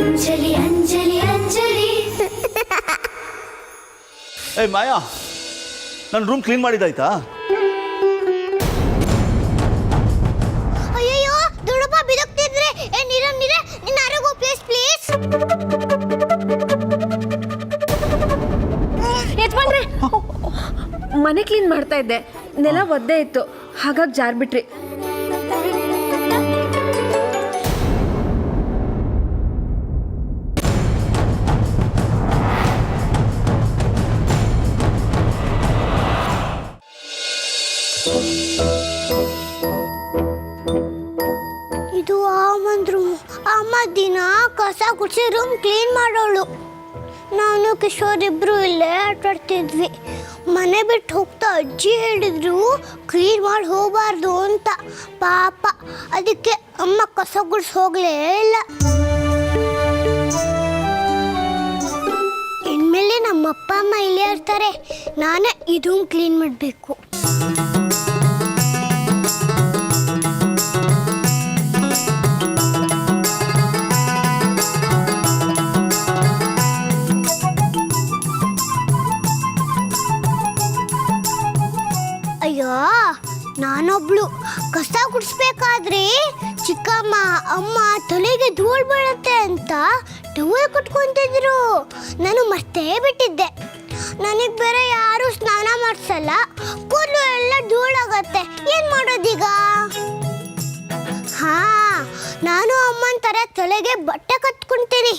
ಅಂಜಲಿ ಅಂಜಲಿ ಅಂಜಲಿ. ಏಯ್ ಮಾಯಾ, ನನ್ನ room clean ಮಾಡಿದ್ದಾಯ್ತಾ? ಅಯ್ಯೋ ದುಡುಪ ಬಿದಕ್ತಿದ್ರೆ ನೀರ ನಿನ್ನ ಆರೋಗ್ಯ ಪ್ಲೀಸ್ ಯಜಮಾನ್ರೆ, ಮನೆ ಕ್ಲೀನ್ ಮಾಡ್ತಾ ಇದ್ದೆ, ನೆಲ ಒದ್ದೆ ಇತ್ತು, ಹಾಗಾಗಿ ಜಾರ್ಬಿಟ್ರಿ. ಇದು ಅಮ್ಮನ ರೂಮ್. ಅಮ್ಮ ದಿನ ಕಸ ಗುಡಿಸಿ ರೂಮ್ ಕ್ಲೀನ್ ಮಾಡೋಳು. ನಾನು ಕಿಶೋರ್ ಇಬ್ರು ಇಲ್ಲೇ ಆಟಾಡ್ತಿದ್ವಿ. ಮನೆ ಬಿಟ್ಟು ಹೋಗ್ತಾ ಅಜ್ಜಿ ಹೇಳಿದ್ರು ಕ್ಲೀನ್ ಮಾಡಿ ಹೋಗಬಾರ್ದು ಅಂತ. ಪಾಪ, ಅದಕ್ಕೆ ಅಮ್ಮ ಕಸ ಗುಡಿಸಿ ಹೋಗ್ಲೇ ಇಲ್ಲ. ಇನ್ಮೇಲೆ ನಮ್ಮ ಅಪ್ಪ ಅಮ್ಮ ಇಲ್ಲೇ ಇರ್ತಾರೆ, ನಾನೇ ಈ ರೂಮ್ ಕ್ಲೀನ್ ಮಾಡಬೇಕು. ಅಯ್ಯೋ, ನಾನೊಬ್ಳು ಕಸ ಗುಡಿಸ್ಬೇಕಾದ್ರೆ ಚಿಕ್ಕಮ್ಮ ಅಮ್ಮ ತಲೆಗೆ ಧೂಳು ಬೀಳುತ್ತೆ ಅಂತ ಟವಲ್ ಕಟ್ಕೊಂತಿದ್ರು. ನಾನು ಮರ್ತೇ ಬಿಟ್ಟಿದ್ದೆ. ನನಗೆ ಬೇರೆ ಯಾರು ಸ್ನಾನ ಮಾಡಿಸಲ್ಲ, ಕೂದಲು ಎಲ್ಲ ಧೂಳಾಗತ್ತೆ. ಏನ್ ಮಾಡೋದೀಗ? ಹಾ, ನಾನು ಅಮ್ಮನ ತರ ತಲೆಗೆ ಬಟ್ಟೆ ಕಟ್ಕೊಂತೀನಿ.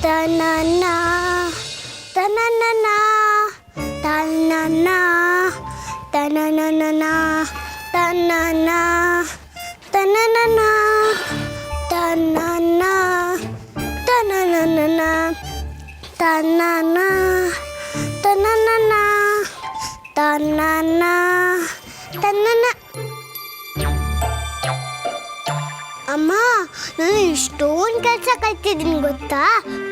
ತನನ ತನನ ತನನ ತನನ ತನನ ತನನ ತನನ ತನನ ತನನ ತನನ ತನನ ತನನ. ಅಮ್ಮ, ನಾನು ಇಷ್ಟೊಂದು ಕೆಲಸ ಕಲ್ತಿದ್ದೀನಿ ಗೊತ್ತಾ?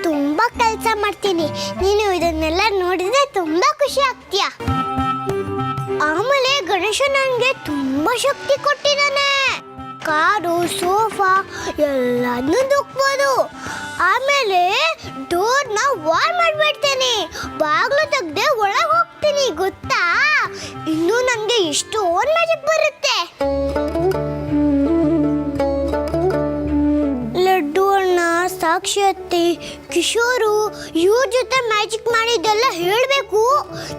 ತುಂಬ ಕೆಲಸ ಮಾಡ್ತೀನಿ. ನೀನು ಇದನ್ನೆಲ್ಲ ನೋಡಿದ್ರೆ ತುಂಬ ಖುಷಿ ಆಗ್ತೀಯ. ಆಮೇಲೆ ಗಣೇಶ ನನಗೆ ತುಂಬ ಶಕ್ತಿ ಕೊಟ್ಟಿದ್ದಾನೆ. ಕಾರು, ಸೋಫಾ ಎಲ್ಲನೂ ದುಕ್ಬೋದು. ಆಮೇಲೆ ಡೋರ್ನ ವಾಲ್ ಮಾಡಿಬಿಡ್ತೇನೆ, ಬಾಗಿಲು ತೆಗ್ದೆ ಒಳಗೆ ಹೋಗ್ತೀನಿ ಗೊತ್ತಾ? ಇನ್ನೂ ನನಗೆ ಇಷ್ಟೊಂದು ಮ್ಯಾಜಿಕ್ ಬರುತ್ತೆ. ಲಡ್ಡು ಅಣ್ಣ, ಸಾಕ್ಷಿ, ಕಿಶೋರು ಇವ್ರ ಜೊತೆ ಮ್ಯಾಜಿಕ್ ಮಾಡಿದ್ದೆಲ್ಲ ಹೇಳಬೇಕು.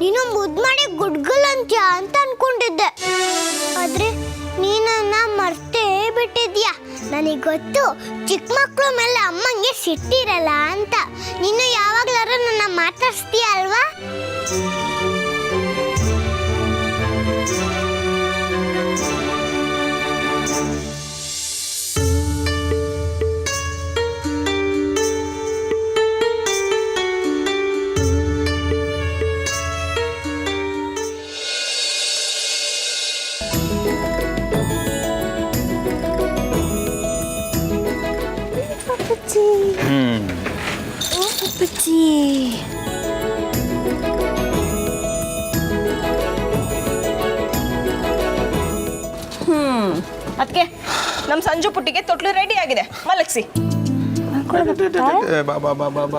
ನೀನು ಮುದ್ದು ಮಾಡಿ ಗುಡ್ಗಲ್ ಅಂತ್ಯ ಅಂತ ಅನ್ಕೊಂಡಿದ್ದೆ, ಆದ್ರೆ ನೀನನ್ನ ಮರ್ತೇ ಬಿಟ್ಟಿದ್ಯಾ. ನನಗೆ ಗೊತ್ತು, ಚಿಕ್ಕ ಮಕ್ಕಳು ಮೇಲೆ ಅಮ್ಮಂಗೆ ಸಿಟ್ಟಿರಲ್ಲ ಅಂತ. ನೀನು ಯಾವಾಗ್ಲಾರು ನನ್ನ ಮಾತಾಡ್ಸ್ತೀಯ ಅಲ್ವಾ? ಅಪ್ಪಚ್ಚಿ, ಅದಕ್ಕೆ ನಮ್ಮ ಸಂಜು ಪುಟ್ಟಿಗೆ ತೊಟ್ಲು ರೆಡಿ ಆಗಿದೆ, ಮಲಗಿಸಿ.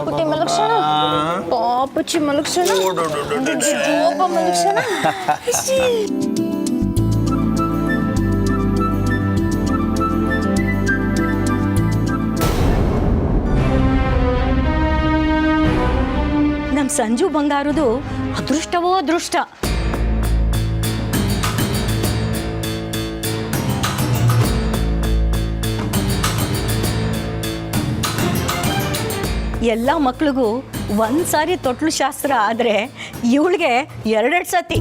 ಪುಟ್ಟಿ ಮಲಗ್ಸೋಣ, ಪಾಪಚ್ಚಿ ಮಲಗ್ಸೋಣ, ಜೋಪ ಮಲಗ್ಸೋಣ. ನಮ್ಮ ಸಂಜು ಬಂಗಾರದು ಅದೃಷ್ಟವೋ ಅದೃಷ್ಟ. ಎಲ್ಲ ಮಕ್ಳಿಗೂ ಒಂದು ಸಾರಿ ತೊಟ್ಲು ಶಾಸ್ತ್ರ ಆದರೆ ಇವಳಿಗೆ ಎರಡೆರಡು ಸತಿ.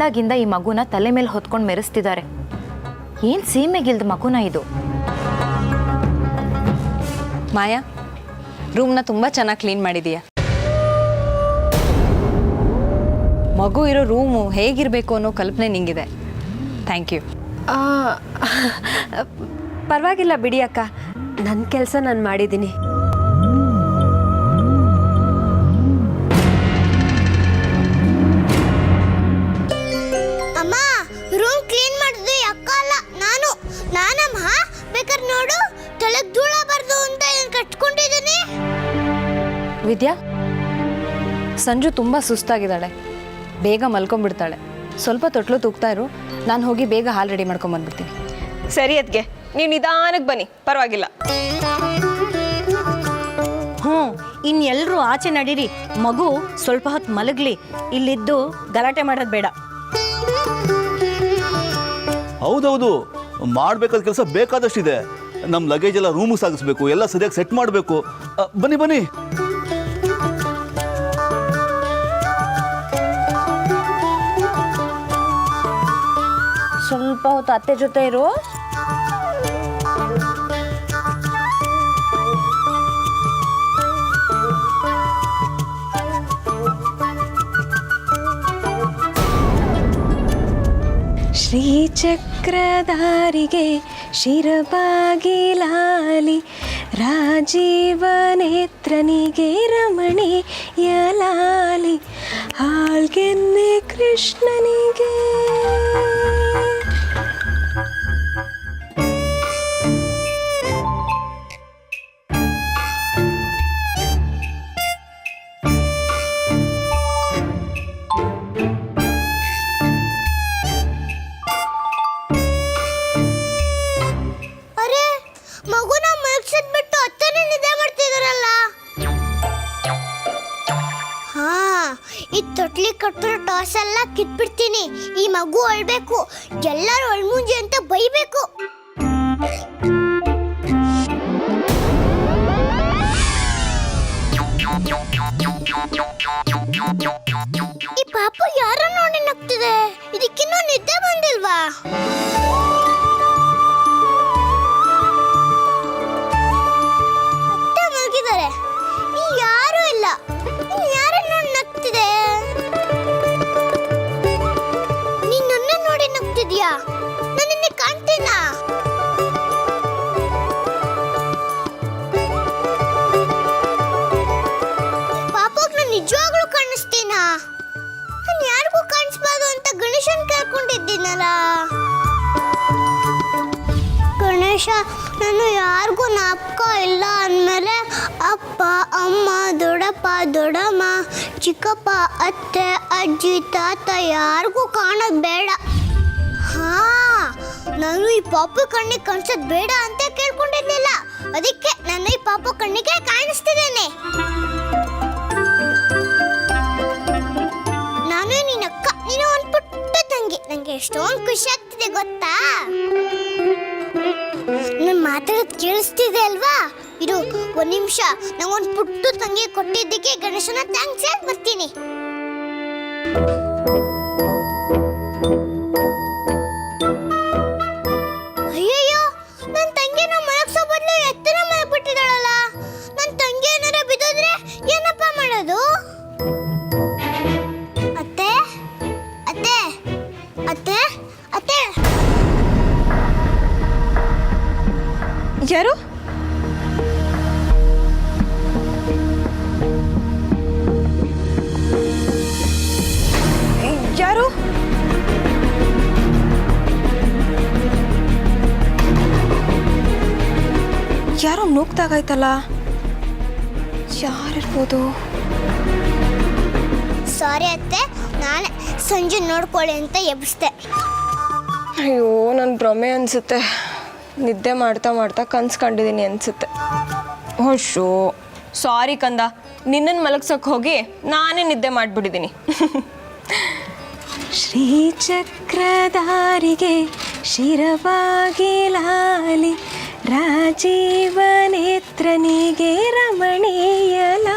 ಬಂದಾಗಿಂದ ಈ ಮಗುನ ತಲೆ ಮೇಲೆ ಹೊತ್ಕೊಂಡು ಮೆರೆಸ್ತಿದ್ದಾರೆ. ಏನು ಸೀಮೆಗಿಲ್ದ ಮಗುನ ಇದು? ಮಾಯಾ, ರೂಮ್ನ ತುಂಬ ಚೆನ್ನಾಗಿ ಕ್ಲೀನ್ ಮಾಡಿದೀಯ. ಮಗು ಇರೋ ರೂಮು ಹೇಗಿರಬೇಕು ಅನ್ನೋ ಕಲ್ಪನೆ ನಿಂಗಿದೆ. Thank you. ಪರವಾಗಿಲ್ಲ ಬಿಡಿ ಅಕ್ಕ, ನನ್ನ ಕೆಲಸ ನಾನು ಮಾಡಿದ್ದೀನಿ. ಅಮ್ಮ, ರೂಮ್ ಕ್ಲೀನ್ ಮಾಡಿದ್ದು ಅಕ್ಕ ಅಲ್ಲ, ನಾನಮ್ಮ. ಬೇಕಾದ್ರೆ ನೋಡು, ತಲೆಗೆ ಧೂಳಬಾರ್ದು ಅಂತ ಕಟ್ಕೊಂಡಿದ್ದೀನಿ. ವಿದ್ಯಾ, ಸಂಜು ತುಂಬ ಸುಸ್ತಾಗಿದ್ದಾಳೆ, ಬೇಗ ಮಲ್ಕೊಂಡ್ಬಿಡ್ತಾಳೆ. ಸ್ವಲ್ಪ ತೊಟ್ಲು ತೂಗ್ತಾ ಇರು, ನಾನು ಹೋಗಿ ಬೇಗ ಹಾಲು ರೆಡಿ ಮಾಡ್ಕೊಂಬಂದ್ಬಿಡ್ತೀನಿ. ಸರಿ ಅದ್ಗೆ, ನೀವು ನಿಧಾನಕ್ಕೆ ಬನ್ನಿ, ಪರವಾಗಿಲ್ಲ. ಇನ್ನೆಲ್ಲರೂ ಆಚೆ ನಡೀರಿ. ಮಗು ಸ್ವಲ್ಪ ಹೊತ್ತು ಮಲಗಲಿ. ಇಲ್ಲಿದ್ದು ಗಲಾಟೆ ಮಾಡೋದು ಬೇಡ. ಹೌದೌದು, ಮಾಡಬೇಕಾದ ಕೆಲಸ ಬೇಕಾದಷ್ಟಿದೆ. ನಮ್ಮ ಲಗೇಜ್ ಎಲ್ಲ ರೂಮಿಗೆ ಸಾಗಿಸ್ಬೇಕು, ಎಲ್ಲ ಸರಿಯಾಗಿ ಸೆಟ್ ಮಾಡಬೇಕು. ಬನ್ನಿ ಬನ್ನಿ. ಸ್ವಲ್ಪ ಹೊತ್ತು ಅತ್ತೆ ಜೊತೆ ಇರು. ಶ್ರೀಚಕ್ರಧಾರಿಗೆ ಶಿರಬಾಗಿಲಾಲಿ, ರಾಜೀವ ನೇತ್ರನಿಗೆ ರಮಣೀಯಲಾಲಿ, ಹಾಳ್ಗೆನ್ನೆ ಕೃಷ್ಣನಿಗೆ. ಮಗುನ ಮಲಗಿಸಿದ್ ಬಿಟ್ಟು ಅತ್ತನೇ ನಿದ್ದೆ ಮಾಡ್ತಿದಾರಲ್ಲ. ಈ ತೊಟ್ಲಿ ಕಟ್ಟಿರೋ ಟಾಸ್ ಎಲ್ಲ ಕಿತ್ಬಿಡ್ತೀನಿ. ಈ ಮಗು ಅಳ್ಬೇಕು, ಎಲ್ಲರೂ ಅಳ್ಮುಂಜಿ ಅಂತ ಬೈಬೇಕು. ಈ ಪಾಪು ಯಾರ ನೋಡಿ ನಗ್ತಿದೆ? ಇದಕ್ಕಿನ್ನೂ ನಿದ್ದೆ ಬಂದಿಲ್ವಾ? ಯಾರು ಇಲ್ಲ, ಯಾರ ನೋಡಿ ನಗ್ತಿದೆ? ನೀನ್ ನನ್ನ ನೋಡಿ ನಗ್ತಿದ್ಯಾ? ನಾನು ನಿನ್ನೆ ಕಾಣ್ತೀನಾ? ಪಾಪಕ್ ನಾನು ನಿಜವಾಗ್ಲೂ ಕಾಣಿಸ್ತೀನಾ? ನಾನು ಯಾರಿಗೂ ಕಾಣಿಸ್ಬಾರ್ದು ಅಂತ ಗಣೇಶನ್ ಕೇಳ್ಕೊಂಡಿದ್ದೀನಲ್ಲ. ಗಣೇಶ, ನಾನು ಯಾರಿಗೂ ಜ್ಞಾಪಕ ಇಲ್ಲ ಅಂದಮೇಲೆ ಅಪ್ಪ, ಅಮ್ಮ, ದೊಡ್ಡಪ್ಪ, ದೊಡ್ಡಮ್ಮ, ಚಿಕ್ಕಪ್ಪ, ಅತ್ತೆ, ಅಜ್ಜಿ, ತಾತ ಯಾರಿಗೂ ಕಾಣೋದು ಬೇಡ. ನಾನು ಈ ಪಾಪು ಕಣ್ಣಿಗೆ ಕಾಣಿಸೋದು ಬೇಡ ಅಂತ ಕೇಳ್ಕೊಂಡಿರ್ಲಿಲ್ಲ. ಅದಕ್ಕೆ ನಾನು ಈ ಪಾಪು ಕಣ್ಣಿಗೆ ಕಾಣಿಸ್ತಿದ್ದೇನೆ. ನಾನು ನಿನ್ನ ಅಕ್ಕ, ನೀನು ಒಂದು ಪುಟ್ಟ ತಂಗಿ. ನನಗೆ ಎಷ್ಟೊಂದು ಖುಷಿ ಆಗ್ತಿದೆ ಗೊತ್ತಾ? ನಾನು ಮಾತಾಡೋದು ಕೇಳಿಸ್ತಿದೆ ಅಲ್ವಾ? ಇದು ಒಂದು ನಿಮಿಷ, ನಂಗೊಂದು ಪುಟ್ಟ ತಂಗಿ ಕೊಟ್ಟಿದ್ದಕ್ಕೆ ಗಣೇಶನ ಥ್ಯಾಂಕ್ಸ್ ಹೇಳಿ ಬರ್ತೀನಿ. ಅಯ್ಯಯ್ಯೋ, ನನ್ನ ತಂಗಿನ ಮಲಗಿಸೋ ಬದಲು ಎತ್ತನ ಮಲಗ್ಬಿಟ್ಟಿದ್ದಾಳಲ್ಲ. ನನ್ನ ತಂಗಿ ಏನಾರ ಬಿದ್ದೋದ್ರೆ ಏನಪ್ಪ ಮಾಡೋದು? ಅತ್ತೆ ಅತ್ತೆ ಅತ್ತೆ ಅತ್ತೆ. ಯಾರು? ಯಾರು? ಯಾರೋ ನೂಕ್ದಾಗಾಯ್ತಲ್ಲ, ಯಾರಿರ್ಬೋದು? ಸಾರಿ ಅತ್ತೆ, ನಾನೇ ಸಂಜೆ ನೋಡ್ಕೊಳ್ಳಿ ಅಂತ ಎಬ್ಬಿಸ್ದೆ. ಅಯ್ಯೋ, ನನ್ನ ಭ್ರಮೆ ಅನಿಸುತ್ತೆ. ನಿದ್ದೆ ಮಾಡ್ತಾ ಮಾಡ್ತಾ ಕನ್ಸು ಕಂಡಿದ್ದೀನಿ ಅನಿಸುತ್ತೆ. ಹೊಶೋ, ಸಾರಿ ಕಂದ, ನಿನ್ನನ್ನು ಮಲಗ್ಸೋಕೆ ಹೋಗಿ ನಾನೇ ನಿದ್ದೆ ಮಾಡಿಬಿಟ್ಟಿದ್ದೀನಿ. ಶ್ರೀಚಕ್ರಧಾರಿಗೆ ಶಿರಬಾಗಿಲಾಲಿ, ರಾಜೀವ ನೇತ್ರನಿಗೆ ರಮಣೀಯಲ.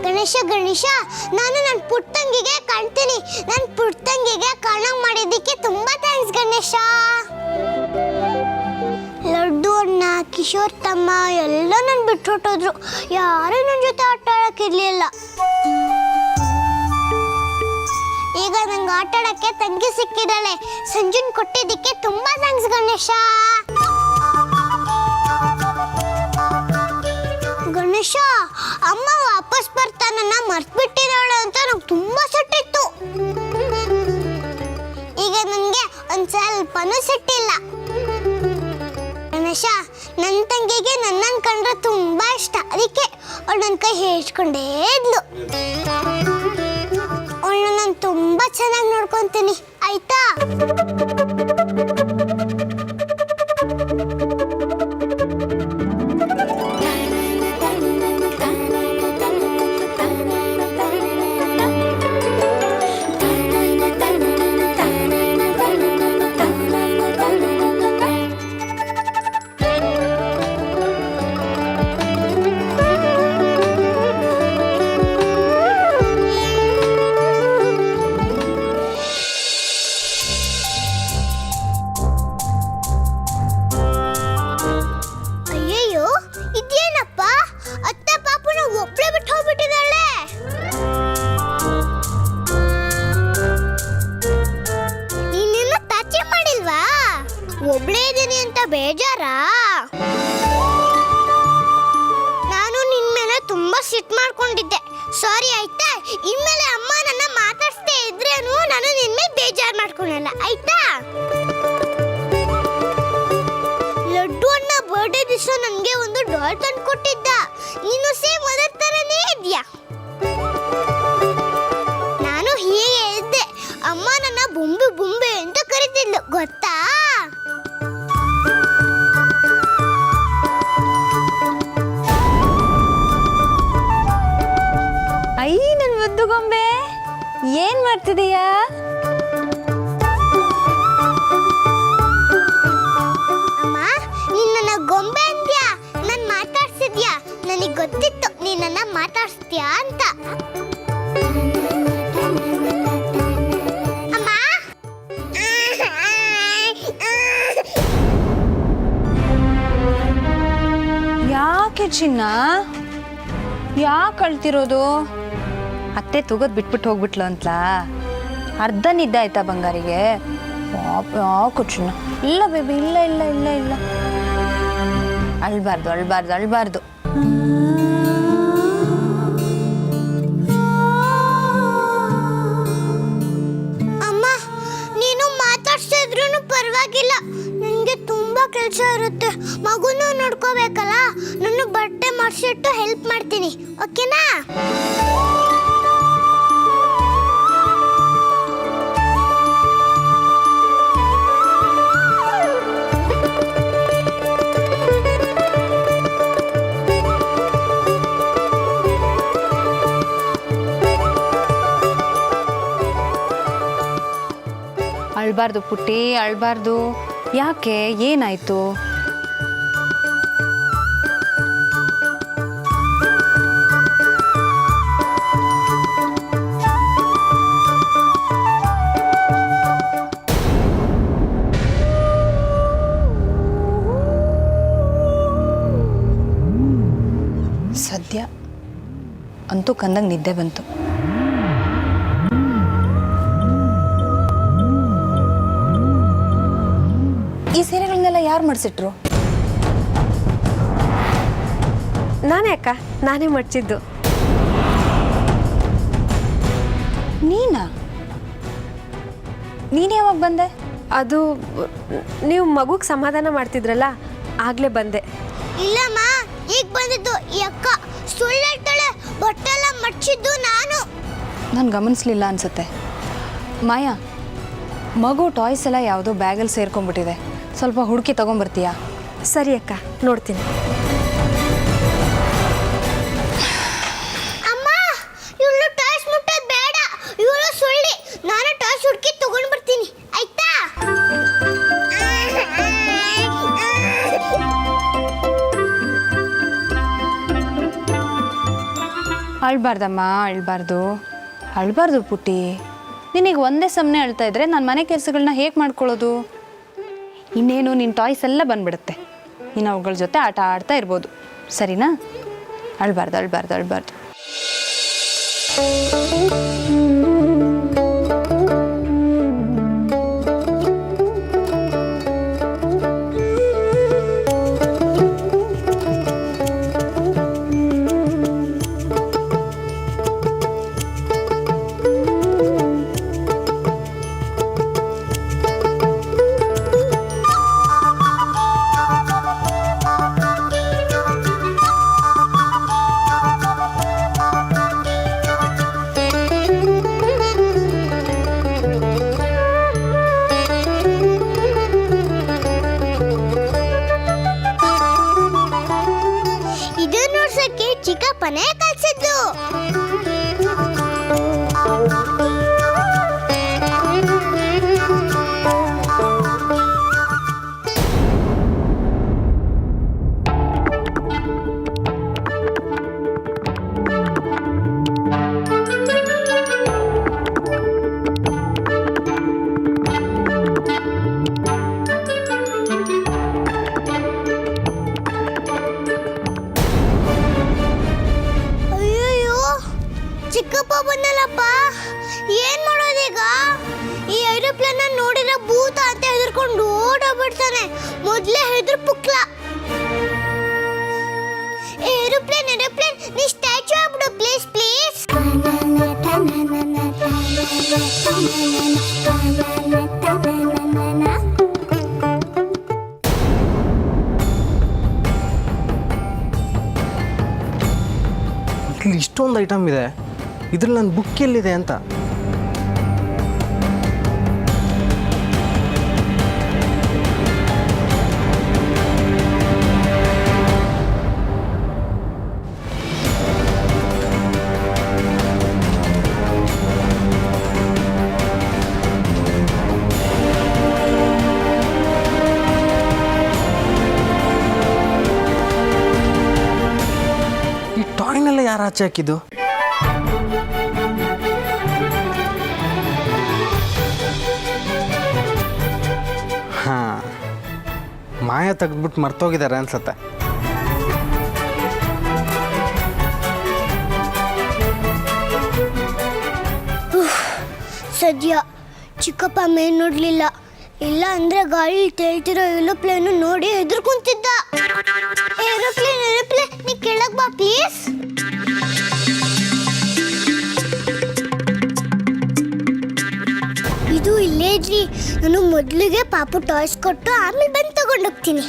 ಗಣೇಶ ಗಣೇಶ, ನಾನು ನನ್ನ ಪುಟ್ಟಂಗಿಗೆ ಕಾಣ್ತೀನಿ. ನನ್ನ ಪುಟ್ಟಂಗಿಗೆ ಕಾಣಂಗ್ ಮಾಡಿದ್ದಕ್ಕೆ ತುಂಬಾ ಥ್ಯಾಂಕ್ಸ್ ಗಣೇಶ. ಲಡ್ಡು ಅಣ್ಣ, ಕಿಶೋರ್ ತಮ್ಮ ಎಲ್ಲ ನನ್ನ ಬಿಟ್ಟು ಹೊಟ್ಟೋದ್ರು. ಯಾರು ನನ್ನ ಜೊತೆ ಆಟ ಆಡಕ್ಕಿರ್ಲಿಲ್ಲ. ಈಗ ನಂಗೆ ಆಟ ಆಡಕ್ಕೆ ತಂಗಿ ಸಿಕ್ಕಿದ್ದಾಳೆ. ಸಂಜುನ್ ಕೊಟ್ಟಿದ್ದಕ್ಕೆ ತುಂಬಾ ಥ್ಯಾಂಕ್ಸ್ ಗಣೇಶ. ಗಣೇಶ, ಅಮ್ಮ ವಾಪಸ್ ಬರ್ತಾನನ್ನ ಮರ್ತ್ಬಿಟ್ಟಿದ್ದಾಳೆ ಅಂತ ನಂಗೆ ತುಂಬಾ ಸಿಟ್ಟಿತ್ತು. ಈಗ ನನಗೆ ಒಂದು ಸ್ವಲ್ಪನೂ ಸಿಟ್ಟಿಲ್ಲ. ಗಣೇಶ, ನನ್ನ ತಂಗಿಗೆ ನನ್ನನ್ನು ಕಂಡ್ರೆ ತುಂಬಾ ಇಷ್ಟ. ಅದಕ್ಕೆ ಅವಳು ನನ್ನ ಕೈ ಹೇಳ್ಕೊಂಡೇ ಇದ್ಲು. ಅವಳು ನಾನು ತುಂಬಾ ಚೆನ್ನಾಗಿ ನೋಡ್ಕೊಂತೀನಿ, ಆಯ್ತಾ? ಅಯ್ಯಯ್ಯೋ, ಇದೇನಪ್ಪ? ಅತ್ತೆ ಪಾಪನ ಒಬ್ಳೆ ಬಿಟ್ಟು ಹೋಗ್ಬಿಟ್ಟಿದ್ದಾಳೆ. ನೀನಿನ್ನ ಟಚ್ ಮಾಡಿಲ್ವಾ? ಒಬ್ಳೇ ಇದೀನಿ ಅಂತ ಬೇಜಾರಾ? ನಾನು ನಿನ್ ಮೇಲೆ ತುಂಬಾ ಸಿಟ್ ಮಾಡ್ಕೊಂಡಿದ್ದೆ. ಸಾರಿ ಆಯ್ತಾ? ಇನ್ಮೇಲೆ ಅಮ್ಮ ನನ್ನ ಮಾತಾಡ್ಸ್ದೇ ಇದ್ರೇನು ನಾನು ನಿನ್ ಮೇಲೆ ಬೇಜಾರ್ ಮಾಡ್ಕೊಳಲ್ಲ, ಆಯ್ತಾ? ಲಡ್ಡು ಅಣ್ಣ ಬರ್ಡೇ ದಿವಸ ನನಗೆ ಒಂದು ಡಾಲ್ ತಂದು ಕೊಟ್ಟಿದ್ದ. ನೀನು ಸೇಮ್ ಅದರ ಥರನೇ ಇದೆಯಾ? ನಾನು ಹೀಗೆ ಇದ್ದೆ. ಅಮ್ಮ ನನ್ನ ಬೊಂಬೆ ಬೊಂಬೆ ಅಂತ ಕರೀತಿದ್ಲು, ಗೊತ್ತಾ? ಐ ನನ್ನ ಮುದ್ದು ಗೊಂಬೆ, ಏನ್ ಮಾಡ್ತಿದೀಯಾ? ಅಮ್ಮ, ನೀನ್ ನನ್ನ ಗೊಂಬೆ ಅಂದ್ಯಾ? ನನ್ ಮಾತಾಡ್ಸಿದ್ಯಾ? ನನಗೆ ಗೊತ್ತಿತ್ತು ನೀನ್ ನನ್ನ ಮಾತಾಡ್ಸ್ತೀಯಾ ಅಂತ. ಅಮ್ಮ, ಯಾಕೆ ಚಿನ್ನ, ಯಾಕೆ ಅಳ್ತಿರೋದು? ಅತ್ತೆ ತಗೋದ್ ಬಿಟ್ಬಿಟ್ಟು ಹೋಗ್ಬಿಟ್ಲು ಅಂತಲಾ? ಅರ್ಧ ನಿದ್ದೆ ಆಯ್ತಾ ಬಂಗಾರಿಗೆ? ಯಾಕೆ ಚಿನ್ನ? ಇಲ್ಲ ಬೇಬಿ, ಇಲ್ಲ ಇಲ್ಲ ಇಲ್ಲ ಇಲ್ಲ, ಅಳ್ಬಾರ್ದು ಅಳ್ಬಾರ್ದು ಅಳ್ಬಾರ್ದು. ಅಮ್ಮ, ನೀನು ಮಾತಾಡ್ಸಿದ್ರೂ ಪರವಾಗಿಲ್ಲ. ನನಗೆ ತುಂಬಾ ಕೆಲಸ ಇರುತ್ತೆ. ಮಗುನೂ ನೋಡ್ಕೋಬೇಕಲ್ಲ. ನಾನು ಬಟ್ಟೆ ಮಾಡಿಸಿಟ್ಟು ಹೆಲ್ಪ್ ಮಾಡ್ತೀನಿ, ಓಕೆನಾ? ಅಳ್ಬಾರ್ದು ಪುಟ್ಟಿ, ಅಳ್ಬಾರ್ದು. ಯಾಕೆ, ಏನಾಯ್ತು? ಸದ್ಯ ಅಂತೂ ಕಂದಂಗೆ ನಿದ್ದೆ ಬಂತು. ಈ ಸೀರೆಗಳನ್ನೆಲ್ಲ ಯಾರು ಮಾಡಿಸಿಟ್ರು? ನಾನೇ ಅಕ್ಕ, ನಾನೇ ಮಡ್ಚಿದ್ದು. ನೀನಾ? ನೀನು ಯಾವಾಗ ಬಂದೆ? ಅದು ನೀವು ಮಗುಗೆ ಸಮಾಧಾನ ಮಾಡ್ತಿದ್ರಲ್ಲ, ಆಗಲೇ ಬಂದೆ. ಇಲ್ಲಮ್ಮ, ಈಗ ಬಂದಿದ್ದು ಈ ಅಕ್ಕ. ಸುಳ್ಳು ಹೇಳ್ತಾಳೆ. ಬಟ್ಟೆಲ್ಲ ಮಡ್ಚಿದ್ದು ನಾನು. ನಾನು ಗಮನಿಸ್ಲಿಲ್ಲ ಅನ್ಸುತ್ತೆ. ಮಾಯಾ, ಮಗು ಟಾಯ್ಸ್ ಎಲ್ಲ ಯಾವುದೋ ಬ್ಯಾಗಲ್ಲಿ ಸೇರ್ಕೊಂಡ್ಬಿಟ್ಟಿದೆ. ಸ್ವಲ್ಪ ಹುಡುಕಿ ತೊಗೊಂಬರ್ತೀಯಾ? ಸರಿ ಅಕ್ಕ, ನೋಡ್ತೀನಿ. ಅಮ್ಮ, ಇವಳು ಟಾಯ್ಸ್ ಮುಟ್ಟೋದು ಬೇಡ. ಇವಳು ಸುಳ್ಳಿ. ನಾನು ಟಾಯ್ಸ್ ಹುಡುಕಿ ತಗೊಂಡು ಬರ್ತೀನಿ, ಆಯ್ತಾ? ಅಳ್ಬಾರ್ದಮ್ಮ, ಅಳ್ಬಾರ್ದು ಪುಟ್ಟಿ. ನಿನಗೆ ಒಂದೇ ಸಮನೆ ಅಳ್ತಾ ಇದ್ರೆ ನಾನು ಮನೆ ಕೆಲಸಗಳನ್ನ ಹೇಗೆ ಮಾಡ್ಕೊಳ್ಳೋದು? ಇನ್ನೇನು ನಿನ್ನ ಟಾಯ್ಸ್ ಎಲ್ಲ ಬಂದ್ಬಿಡುತ್ತೆ, ನೀನು ಅವುಗಳ ಜೊತೆ ಆಟ ಆಡ್ತಾ ಇರ್ಬೋದು, ಸರಿನಾ? ಅಳ್ಬಾರ್ದು. ಇದು ನೋಡ್ಸಕ್ಕೆ ಚಿಕ್ಕಪ್ಪನೇ ಕಲ್ಸಿದ್ದು. ಚಿಕ್ಕಪ್ಪ ಬಂದಲ್ಲಪ್ಪ, ಏನ್ ಮಾಡೋದೀಗ? ಈ ಏರೋಪ್ಲೇನ್ ನೋಡಿದ್ರೆ ಭೂತ ಅಂತ ಹೆದರ್ಕೊಂಡು ಓಡೋಗ್ಬಿಡ್ತಾನೆ. ಮೊದ್ಲೇ ಹೆದ್ರ ಪುಕ್ಲ. ಏರೋಪ್ಲೇನ್ ನೀ ಸ್ಟ್ಯಾಚು ಆಗ್ಬಿಡು ಪ್ಲೀಸ್. ಇಲ್ಲಿ ಇಷ್ಟೊಂದು ಐಟಮ್ ಇದೆ, ಇದ್ರಲ್ಲಿ ನನ್ನ ಬುಕ್ ಎಲ್ಲಿದೆ ಅಂತ. ಈ ಟಾಯ್ನೆಲ್ಲ ಯಾರು ಆಚೆ ಹಾಕಿದ್ದು? ಹಾಂ, ಮಾಯ ತೆಗೆದ್ಬಿಟ್ಟು ಮರ್ತೋಗಿದ್ದಾರೆ ಅನ್ಸತ್ತೆ. ಸದ್ಯ ಚಿಕ್ಕಪ್ಪ ಮೇಲ್ ನೋಡ್ಲಿಲ್ಲ, ಇಲ್ಲ ಅಂದ್ರೆ ಗಾಳಿ ತೇಳ್ತಿರೋ ಏರೋಪ್ಲೇನ್ ನೋಡಿ ಹೆದರ್ಕೊಂತಿದ್ದ. ಏರೋಪ್ಲೇನ್ ನೀ ಕೆಳಗ್ ಬಾ ಪ್ಲೀಸ್. ಇದು ಇಲ್ಲೇ ಇದ್ರಿ, ನಾನು ಮೊದಲಿಗೆ ಪಾಪು ಟಾಯ್ಸ್ ಕೊಟ್ಟು ಆಮೇಲೆ ಬಂದು ತಗೊಂಡೋಗ್ತೀನಿ.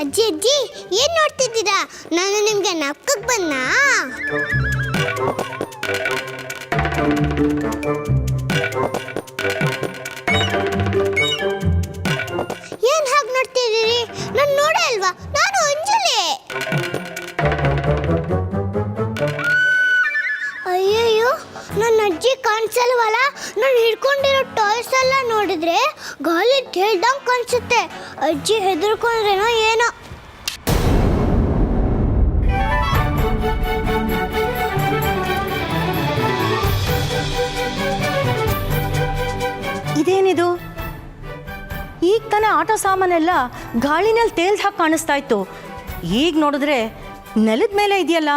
ಅಜ್ಜಿ ಅಜ್ಜಿ ಏನ್ ನೋಡ್ತಿದ್ದೀರಾ? ನಾನು ನಿಮ್ಗೆ ನಾಪ್ಕಕ್ಕೆ ಬಂದಾ? ಏನ್ ಹಾಗೆ ನೋಡ್ತಿದ್ದೀರಿ? ನಾನು ನೋಡೇ ಅಲ್ವಾ, ನಾನು ಅಂಜಲಿ. ಅಯ್ಯಯ್ಯೋ, ನನ್ನ ಅಜ್ಜಿ ಕಾಣಿಸಲ್ವಲ್ಲ. ನಾನು ಹಿಡ್ಕೊಂಡಿರೋ ಟಾಯ್ಸ್ ಎಲ್ಲ ನೋಡಿದ್ರೆ ಗಾಳಿ ತೇಳ್ದಂಗೆ ಕಾಣಿಸುತ್ತೆ. ಅಜ್ಜಿ ಹೆದರ್ಕೊಂಡ್ರೇನೋ ಏನೋ. ಇದೇನಿದು? ಈಗ ತಾನೇ ಆಟೋ ಸಾಮಾನೆಲ್ಲ ಗಾಳಿನಲ್ಲಿ ತೇಲ್ದ ಹಾಗೆ ಕಾಣಿಸ್ತಾ ಇತ್ತು, ಈಗ ನೋಡಿದ್ರೆ ನೆಲದ ಮೇಲೆ ಇದೆಯಲ್ಲ.